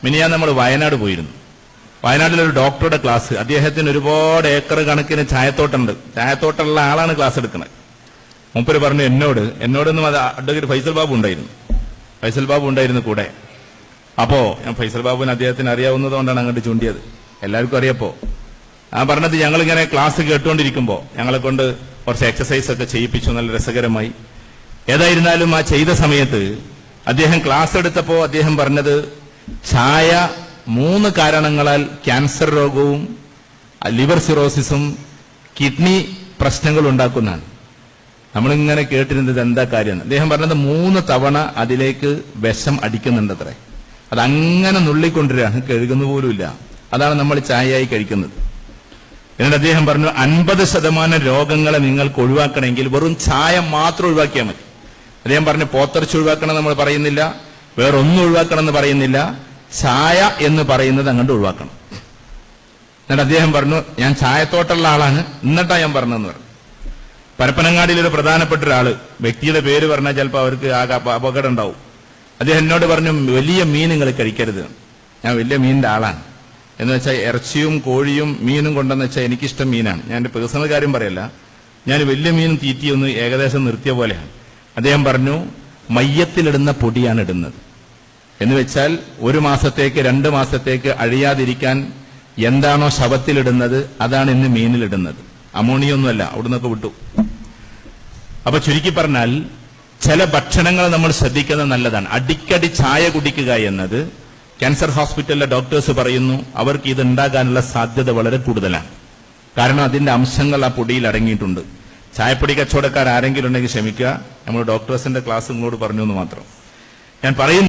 മിനിയാന്ന് നമ്മൾ വയനാട് പോയിരുന്നു. വയനാട്ടിലൊരു ഡോക്ടറുടെ ക്ലാസ്. അദ്ദേഹത്തിന് ഒരുപാട് ഏക്കർ കണക്കിന് ചായത്തോട്ടമുണ്ട്. ചായത്തോട്ടമുള്ള ആളാണ് ക്ലാസ് എടുക്കുന്നത്. മൂപ്പര് പറഞ്ഞു എന്നോടൊന്നും അത് അഡ്വക്കേറ്റ് ഫൈസൽ ബാബു ഉണ്ടായിരുന്നു കൂടെ. അപ്പോ ഞാൻ ഫൈസൽ ബാബുവിന് അദ്ദേഹത്തിന് അറിയാവുന്നതുകൊണ്ടാണ് അങ്ങോട്ട് ചൂണ്ടിയത്. എല്ലാവർക്കും അറിയപ്പോ ഞാൻ പറഞ്ഞത്, ഞങ്ങളിങ്ങനെ ക്ലാസ് കേട്ടുകൊണ്ടിരിക്കുമ്പോ ഞങ്ങളെ കൊണ്ട് കുറച്ച് എക്സസൈസ് ഒക്കെ ചെയ്യിപ്പിച്ചു. നല്ല രസകരമായി. ഏതായിരുന്നാലും ആ ചെയ്ത സമയത്ത് അദ്ദേഹം ക്ലാസ് എടുത്തപ്പോ അദ്ദേഹം പറഞ്ഞത്, ചായ 3 കാരണങ്ങളാൽ ക്യാൻസർ രോഗവും ലിവർ സിറോസിസും കിഡ്നി പ്രശ്നങ്ങളും ഉണ്ടാക്കുന്നതാണ്. നമ്മളിങ്ങനെ കേട്ടിരുന്നത് എന്താ കാര്യം. അദ്ദേഹം പറഞ്ഞത് 3 തവണ അതിലേക്ക് വിഷം അടിക്കുന്നുണ്ടത്രേ. അതങ്ങനെ നുള്ളിക്കൊണ്ടിരാണ്, കഴുകുന്ന പോലുമില്ല. അതാണ് നമ്മൾ ചായയായി കഴിക്കുന്നത്. എന്നിട്ട് അദ്ദേഹം പറഞ്ഞു, 50% രോഗങ്ങളെ നിങ്ങൾക്ക് ഒഴിവാക്കണമെങ്കിൽ വെറും ചായ മാത്രം ഒഴിവാക്കിയാൽ മതി. അദ്ദേഹം പറഞ്ഞു, പോത്തിറച്ചി ഒഴിവാക്കണം നമ്മൾ പറയുന്നില്ല, വേറൊന്നും ഒഴിവാക്കണം എന്ന് പറയുന്നില്ല, ചായ എന്ന് പറയുന്നത് അങ്ങോട്ട് ഒഴിവാക്കണം. എന്നിട്ട് അദ്ദേഹം പറഞ്ഞു, ഞാൻ ചായത്തോട്ടുള്ള ആളാണ്, എന്നിട്ടാ ഞാൻ പറഞ്ഞതെന്ന് പറഞ്ഞു. പരപ്പനങ്ങാടിയിലൊരു പ്രധാനപ്പെട്ട ഒരാള്, വ്യക്തിയുടെ പേര് പറഞ്ഞാൽ ചിലപ്പോൾ അവർക്ക് അപകടം ഉണ്ടാവും. അദ്ദേഹം എന്നോട് പറഞ്ഞു, വലിയ മീൻ നിങ്ങൾ കഴിക്കരുത്. ഞാൻ വലിയ മീനിന്റെ ആളാണ്. എന്ന് വെച്ചാൽ ഇറച്ചിയും കോഴിയും മീനും കൊണ്ടെന്ന് വെച്ചാൽ എനിക്കിഷ്ടം മീനാണ്. ഞാൻ എന്റെ പേഴ്സണൽ കാര്യം പറയല്ല, ഞാൻ വലിയ മീനും തീറ്റിയൊന്ന് ഏകദേശം നിർത്തിയ പോലെയാണ്. അദ്ദേഹം പറഞ്ഞു, മയ്യത്തിലിടുന്ന പൊടിയാണ് ഇടുന്നത്. എന്ന് വെച്ചാൽ 1 മാസത്തേക്ക് 2 മാസത്തേക്ക് അഴിയാതിരിക്കാൻ എന്താണോ ശവത്തിലിടുന്നത് അതാണ് ഇന്ന് മീനിലിടുന്നത്. അമോണിയൊന്നുമല്ല, അവിടുന്നൊക്കെ വിട്ടു. അപ്പൊ ചുരുക്കി പറഞ്ഞാൽ ചില ഭക്ഷണങ്ങൾ നമ്മൾ ശ്രദ്ധിക്കുന്നത് നല്ലതാണ്. അടിക്കടി ചായ കുടിക്കുക എന്നത് ക്യാൻസർ ഹോസ്പിറ്റലിലെ ഡോക്ടേഴ്സ് പറയുന്നു, അവർക്ക് ഇത് ഉണ്ടാകാനുള്ള സാധ്യത വളരെ കൂടുതലാണ്. കാരണം അതിന്റെ അംശങ്ങൾ ആ പൊടിയിൽ അടങ്ങിയിട്ടുണ്ട്. ചായപ്പൊടി കച്ചവടക്കാർ ആരെങ്കിലും ഉണ്ടെങ്കിൽ ക്ഷമിക്കുക, നമ്മൾ ഡോക്ടേഴ്സിന്റെ ക്ലാസ് നിങ്ങളോട് പറഞ്ഞു എന്ന് മാത്രം ഞാൻ പറയുന്നു.